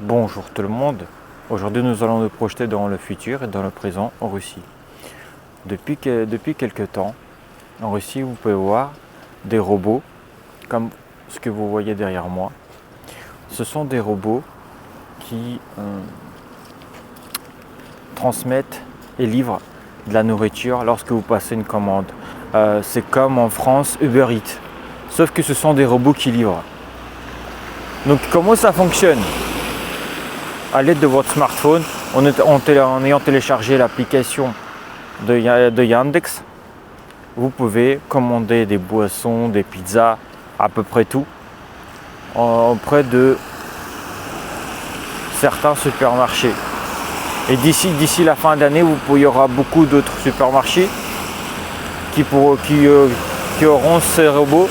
Bonjour tout le monde. Aujourd'hui, nous allons nous projeter dans le futur et dans le présent en Russie. Depuis quelques temps, en Russie, vous pouvez voir des robots comme ce que vous voyez derrière moi. Ce sont des robots qui transmettent et livrent de la nourriture lorsque vous passez une commande. C'est comme en France Uber Eats, sauf que ce sont des robots qui livrent. Donc comment ça fonctionne? À l'aide de votre smartphone, en ayant téléchargé l'application de Yandex, vous pouvez commander des boissons, des pizzas, à peu près tout, auprès de certains supermarchés. Et d'ici la fin d'année, il y aura beaucoup d'autres supermarchés qui auront ces robots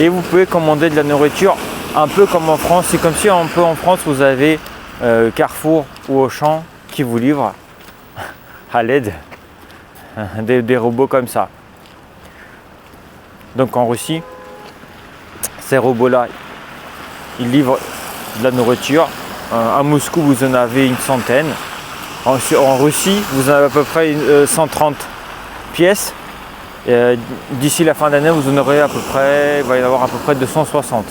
et vous pouvez commander de la nourriture un peu comme en France. C'est comme si un peu en France vous avez Carrefour ou Auchan qui vous livrent à l'aide des robots comme ça. Donc en Russie, ces robots-là, ils livrent de la nourriture. À Moscou, vous en avez une centaine. En Russie, vous en avez à peu près 130 pièces. D'ici la fin d'année, vous en aurez à peu près, il va y en avoir à peu près 260.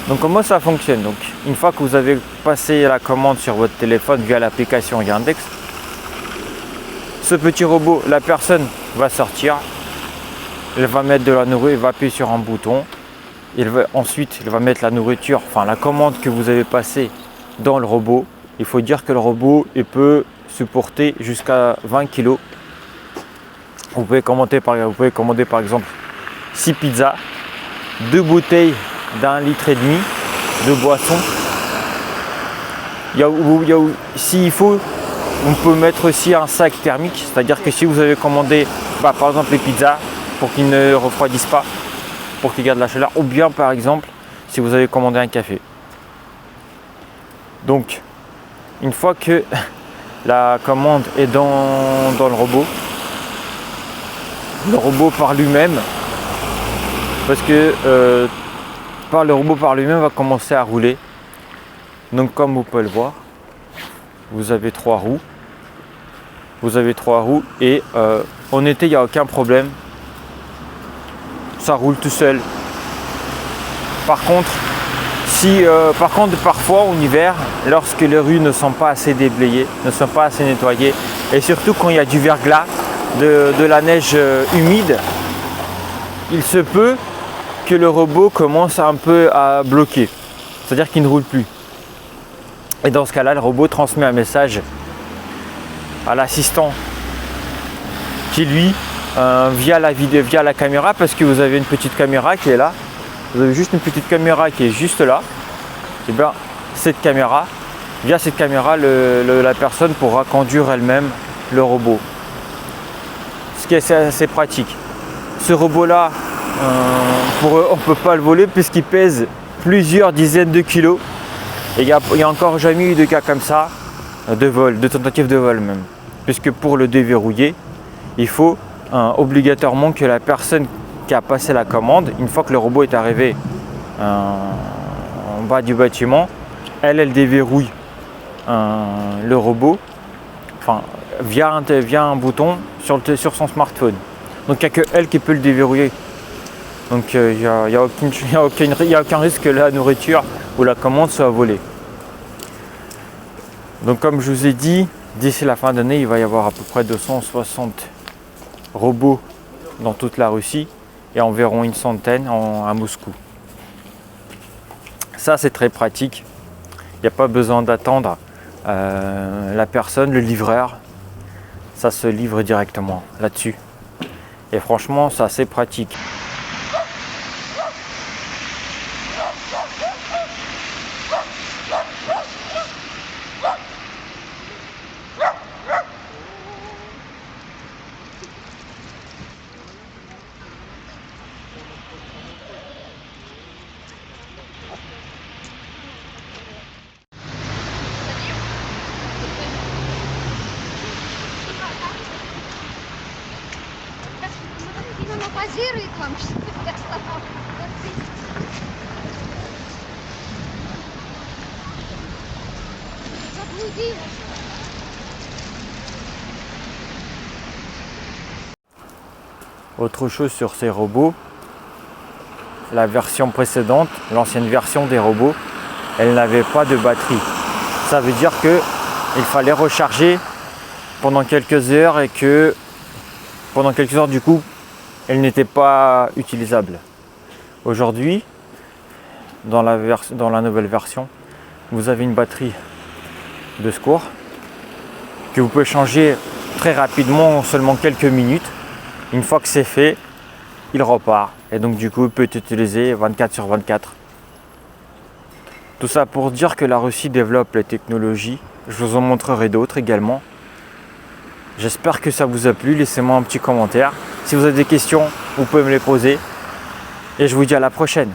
Donc comment ça fonctionne? Donc une fois que vous avez passé la commande sur votre téléphone via l'application Yandex, ce petit robot, la personne va sortir, elle va mettre de la nourriture, elle va appuyer sur un bouton, ensuite elle va mettre la nourriture, enfin la commande que vous avez passée dans le robot. Il faut dire que le robot peut supporter jusqu'à 20 kg. Vous pouvez commander par exemple 6 pizzas, 2 bouteilles d'1,5 litre de boisson. S'il faut, on peut mettre aussi un sac thermique, c'est-à-dire que si vous avez commandé par exemple les pizzas pour qu'ils ne refroidissent pas, pour qu'ils gardent la chaleur, ou bien par exemple si vous avez commandé un café. Donc une fois que la commande est dans le robot par lui-même, parce que le robot par lui-même va commencer à rouler. Donc comme vous pouvez le voir, vous avez 3 roues. Et en été, il n'y a aucun problème. Ça roule tout seul. Par contre, parfois en hiver, lorsque les rues ne sont pas assez déblayées, ne sont pas assez nettoyées, et surtout quand il y a du verglas, de la neige humide, il se peut que le robot commence un peu à bloquer, c'est-à-dire qu'il ne roule plus. Et dans ce cas-là, le robot transmet un message à l'assistant qui lui, via la caméra, parce que vous avez une petite caméra qui est là, vous avez juste une petite caméra qui est juste là, et bien via cette caméra, la personne pourra conduire elle-même le robot. Ce qui est assez pratique. Ce robot-là, on ne peut pas le voler puisqu'il pèse plusieurs dizaines de kilos. Et il n'y a encore jamais eu de cas comme ça, de tentative de vol même. Puisque pour le déverrouiller, il faut obligatoirement que la personne qui a passé la commande, une fois que le robot est arrivé en bas du bâtiment, elle déverrouille le robot via un bouton sur son smartphone. Donc il n'y a que elle qui peut le déverrouiller. Donc il n'y a aucun risque que la nourriture ou la commande soit volée. Donc comme je vous ai dit, d'ici la fin d'année, il va y avoir à peu près 260 robots dans toute la Russie et environ une centaine à Moscou. Ça c'est très pratique. Il n'y a pas besoin d'attendre la personne, le livreur. Ça se livre directement là-dessus. Et franchement, c'est assez pratique. Она позирует вам, что ли? vous dis. Autre chose sur ces robots, la version précédente, l'ancienne version des robots, elle n'avait pas de batterie. Ça veut dire qu'il fallait recharger pendant quelques heures et que pendant quelques heures du coup, elle n'était pas utilisable. Aujourd'hui, dans la nouvelle version, vous avez une batterie de secours que vous pouvez changer très rapidement en seulement quelques minutes. Une fois que c'est fait, il repart et donc du coup il peut être utilisé 24/24. Tout ça pour dire que la Russie développe les technologies. Je vous en montrerai d'autres également. J'espère que ça vous a plu. Laissez-moi un petit commentaire. Si vous avez des questions, vous pouvez me les poser. Et je vous dis à la prochaine.